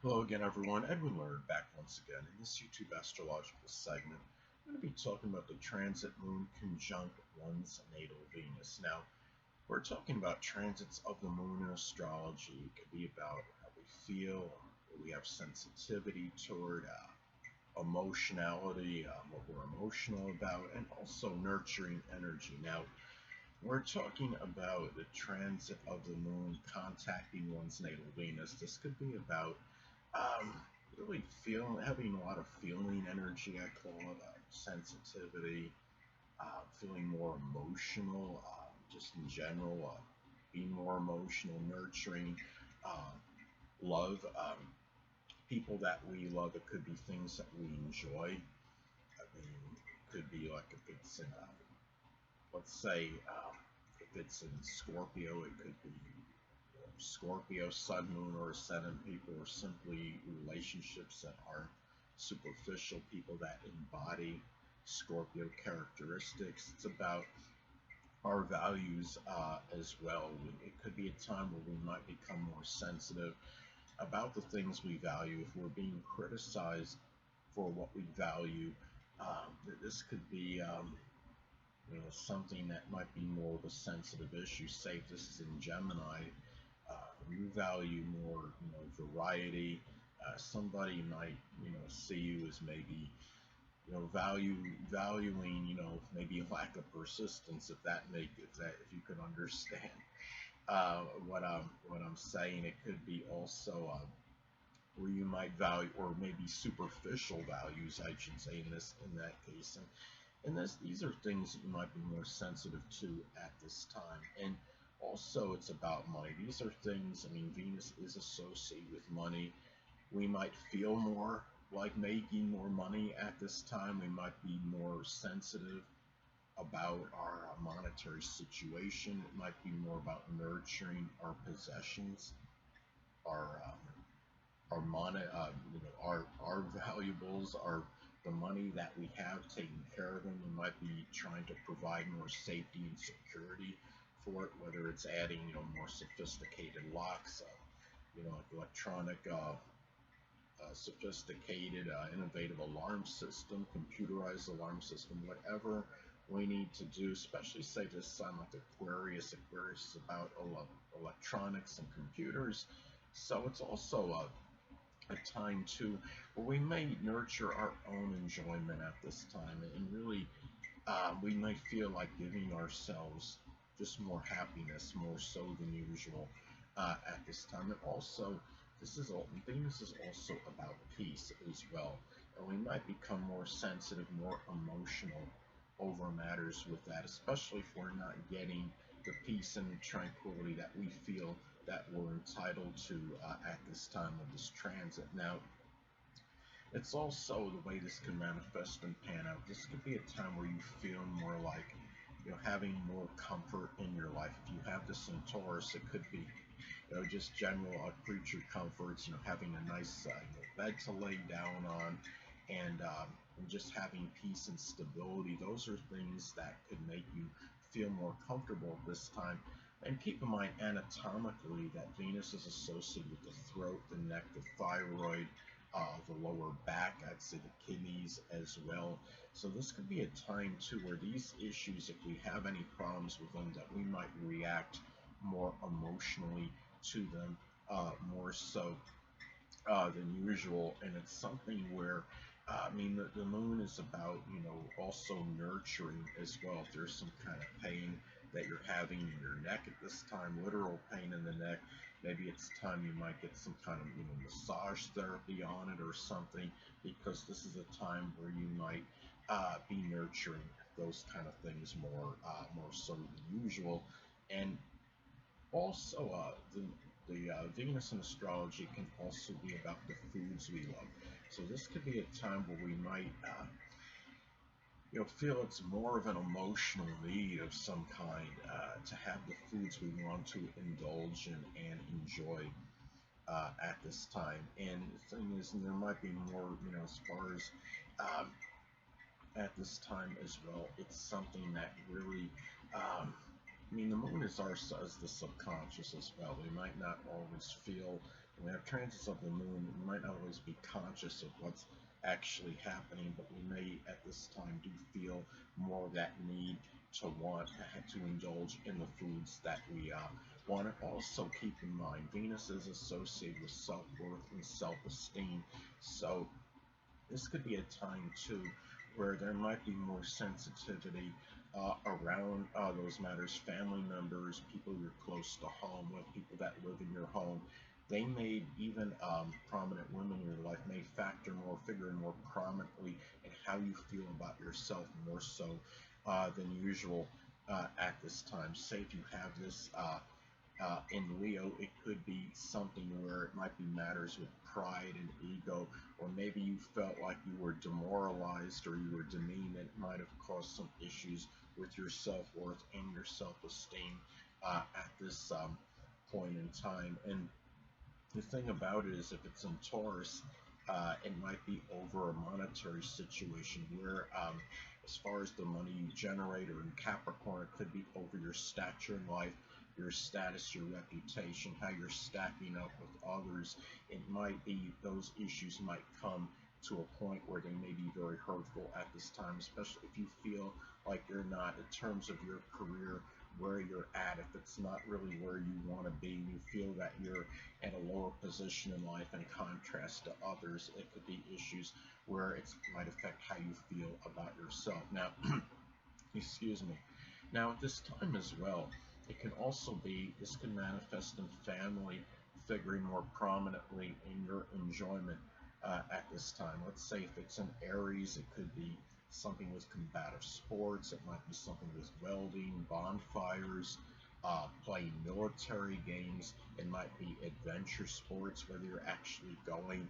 Hello again, everyone. Edwin Learnard back once again in this YouTube astrological segment. I'm going to be talking about the transit moon conjunct one's natal Venus. Now, we're talking about transits of the moon in astrology. It could be about how we feel, we have sensitivity toward emotionality, what we're emotional about, and also nurturing energy. Now, we're talking about the transit of the moon contacting one's natal Venus. This could be about um, really having a lot of feeling energy, I call it, sensitivity, feeling more emotional, just in general, being more emotional, nurturing, uh, love, people that we love. It could be things that we enjoy. I mean, it could be like if it's in, let's say, if it's in Scorpio, it could be Scorpio, Sun, Moon, or Ascendant people, or simply relationships that are superficial, people that embody Scorpio characteristics. It's about our values as well. It could be a time where we might become more sensitive about the things we value. If we're being criticized for what we value, this could be something that might be more of a sensitive issue. Say if this is in Gemini, you value more, variety. Somebody might, see you as maybe, valuing, maybe lack of persistence. If you could understand what I'm saying, it could be also where you might value, or maybe superficial values, I should say, in that case. And these are things that you might be more sensitive to at this time. And also, it's about money. These are things, I mean, Venus is associated with money. We might feel more like making more money at this time. We might be more sensitive about our monetary situation. It might be more about nurturing our possessions, our our valuables, the money that we have, taking care of them. We might be trying to provide more safety and security for it, whether it's adding, more sophisticated locks, like electronic, sophisticated, innovative alarm system, computerized alarm system, whatever we need to do, especially say this sign like Aquarius. Aquarius is about electronics and computers. So it's also a time too where we may nurture our own enjoyment at this time, and really we might feel like giving ourselves just more happiness, more so than usual at this time. And also, Venus is also about peace as well, and we might become more sensitive, more emotional over matters with that, especially if we're not getting the peace and the tranquility that we feel that we're entitled to at this time of this transit. Now, it's also the way this can manifest and pan out. This could be a time where you feel more like, having more comfort in your life. If you have this in Taurus, it could be, just general creature comforts, having a nice bed to lay down on, and just having peace and stability. Those are things that could make you feel more comfortable at this time. And keep in mind, anatomically, that Venus is associated with the throat, the neck, the thyroid, the lower back, I'd say the kidneys as well. So this could be a time too where these issues, if we have any problems with them, that we might react more emotionally to them, more so than usual. And it's something where, I mean, the moon is about, also nurturing as well. If there's some kind of pain that you're having in your neck at this time, literal pain in the neck, maybe it's time you might get some kind of, massage therapy on it or something, because this is a time where you might be nurturing those kind of things more so than usual. And also, the Venus in astrology can also be about the foods we love. So this could be a time where we might, feel it's more of an emotional need of some kind to have the foods we want to indulge in and enjoy at this time. And the thing is, and there might be more, as far as um, at this time as well. It's something that really, I mean, the moon is the subconscious as well. We might not always feel When we have transits of the moon, we might not always be conscious of what's actually happening, but we may at this time do feel more of that need to want to indulge in the foods that we want to also keep in mind. Venus is associated with self-worth and self-esteem, so this could be a time too where there might be more sensitivity around those matters. Family members, people you're close to home with, people that live in your home, they may even prominent women in your life may figure more prominently in how you feel about yourself more so than usual at this time. Say if you have this in Leo, it could be something where it might be matters with pride and ego, or maybe you felt like you were demoralized or you were demeaned, and it might have caused some issues with your self-worth and your self-esteem at this point in time. And the thing about it is, if it's in Taurus, it might be over a monetary situation where, as far as the money you generate, or in Capricorn, it could be over your stature in life, your status, your reputation, how you're stacking up with others. It might be those issues might come to a point where they may be very hurtful at this time, especially if you feel like you're not, in terms of your career, where you're at. If it's not really where you want to be, you feel that you're at a lower position in life in contrast to others, it could be issues where it might affect how you feel about yourself. Now, excuse me. Now, at this time as well, it can also be, this can manifest in family figuring more prominently in your enjoyment at this time. Let's say if it's in Aries, it could be something with combative sports, it might be something with welding, bonfires, playing military games, it might be adventure sports, whether you're actually going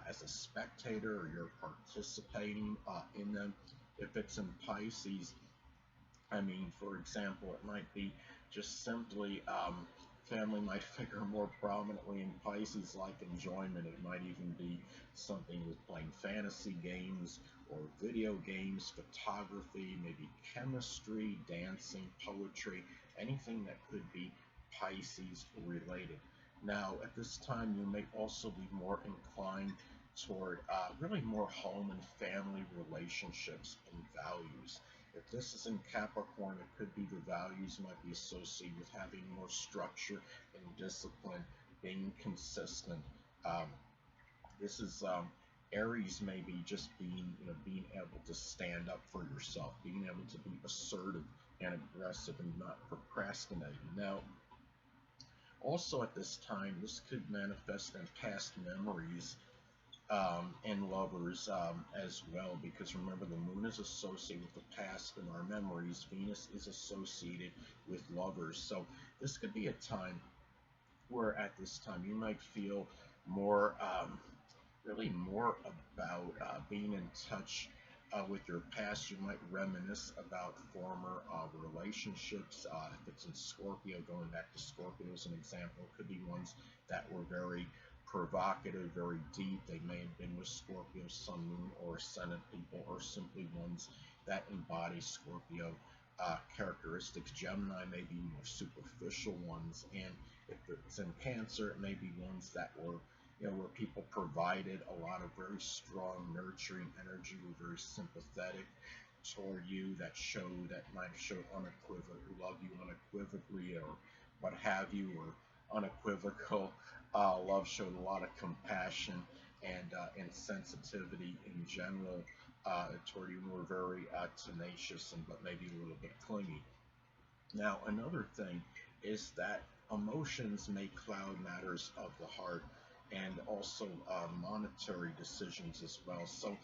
as a spectator or you're participating in them. If it's in Pisces, I mean, for example, it might be just simply family might figure more prominently in Pisces, like enjoyment. It might even be something with playing fantasy games or video games, photography, maybe chemistry, dancing, poetry, anything that could be Pisces related. Now, at this time, you may also be more inclined toward really more home and family relationships and values. If this is in Capricorn, it could be the values might be associated with having more structure and discipline, being consistent. Um, this is Aries, maybe just being, being able to stand up for yourself, being able to be assertive and aggressive and not procrastinating. Now, also at this time, this could manifest in past memories and lovers as well, because remember, the moon is associated with the past and our memories. Venus is associated with lovers, so this could be a time where at this time you might feel more really more about being in touch with your past. You might reminisce about former relationships. If it's in Scorpio, going back to Scorpio as an example, it could be ones that were very provocative, very deep. They may have been with Scorpio, Sun, Moon, or Ascendant people, or simply ones that embody Scorpio characteristics. Gemini may be more superficial ones, and if it's in Cancer, it may be ones that were, where people provided a lot of very strong, nurturing energy, were very sympathetic toward you, that might show unequivocal love you unequivocally, or what have you, or unequivocal love showed a lot of compassion and sensitivity in general toward you, were very tenacious and but maybe a little bit clingy. Now, another thing is that emotions may cloud matters of the heart, and also monetary decisions as well. So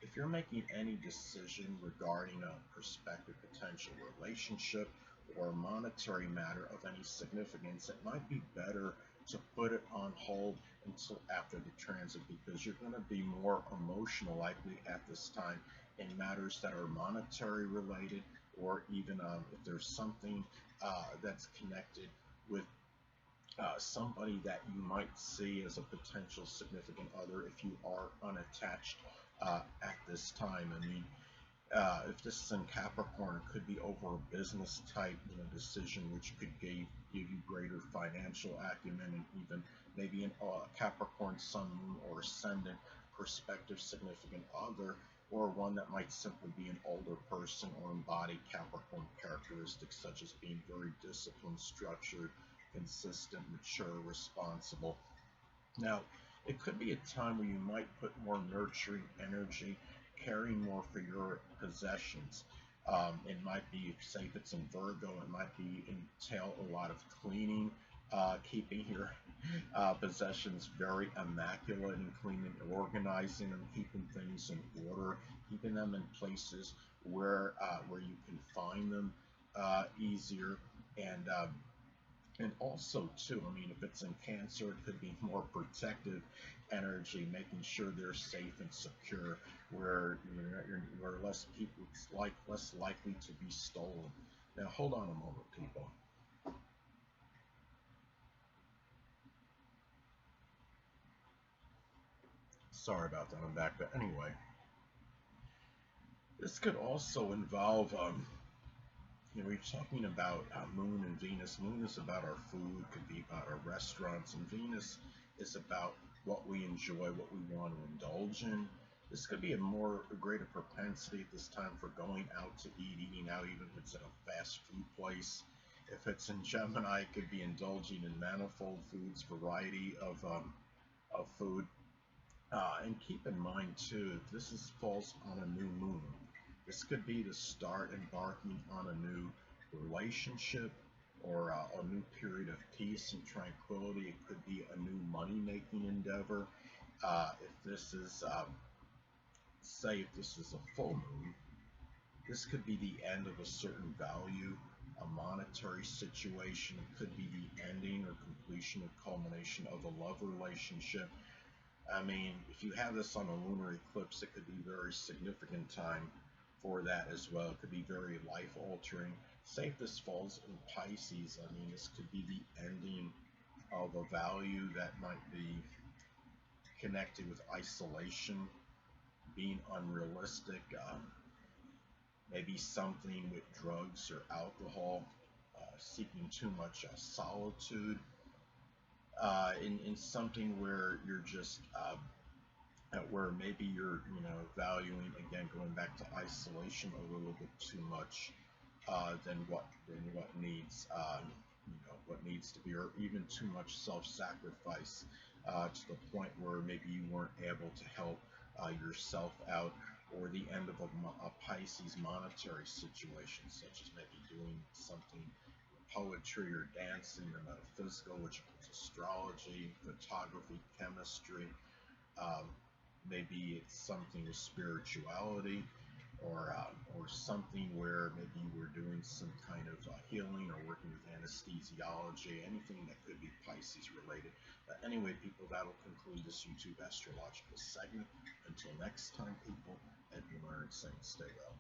if you're making any decision regarding a prospective potential relationship or a monetary matter of any significance, it might be better to put it on hold until after the transit, because you're going to be more emotional likely at this time in matters that are monetary related, or even if there's something that's connected with somebody that you might see as a potential significant other if you are unattached at this time. I mean, If this is in Capricorn, it could be over a business type, decision which could give you greater financial acumen, and even maybe an Capricorn Sun, Moon, or Ascendant prospective significant other, or one that might simply be an older person or embody Capricorn characteristics such as being very disciplined, structured, consistent, mature, responsible. Now, it could be a time where you might put more nurturing energy, caring more for your possessions. It might be, say, if it's in Virgo, it might be entail a lot of cleaning, keeping your possessions very immaculate and clean and organizing them, keeping things in order, keeping them in places where you can find them easier, and and also, too, I mean, if it's in Cancer, it could be more protective energy, making sure they're safe and secure, where less people, it's like less likely to be stolen. Now, hold on a moment, people. Sorry about that. I'm back. But anyway, this could also involve, we're talking about Moon and Venus. Moon is about our food, could be about our restaurants, and Venus is about what we enjoy, what we want to indulge in. This could be a greater propensity at this time for going out to eat, eating out, even if it's at a fast food place. If it's in Gemini, it could be indulging in manifold foods, variety of food. And keep in mind too, this falls on a new moon. This could be the start embarking on a new relationship, or a new period of peace and tranquility. It could be a new money-making endeavor. If this is, say, if this is a full moon, this could be the end of a certain value, a monetary situation. It could be the ending or completion or culmination of a love relationship. I mean, if you have this on a lunar eclipse, it could be a very significant time for that as well. It could be very life altering. Say if this falls in Pisces, I mean, this could be the ending of a value that might be connected with isolation, being unrealistic, maybe something with drugs or alcohol, seeking too much solitude, in something where you're just where maybe you're, valuing, again, going back to isolation a little bit too much, than what needs, what needs to be, or even too much self-sacrifice, to the point where maybe you weren't able to help yourself out, or the end of a Pisces monetary situation, such as maybe doing something with poetry or dancing or metaphysical, which includes astrology, photography, chemistry. Um, Maybe it's something with spirituality, or something where maybe you were doing some kind of healing or working with anesthesiology, anything that could be Pisces related. But anyway, people, that'll conclude this YouTube astrological segment. Until next time, people, Edwin Learnard saying stay well.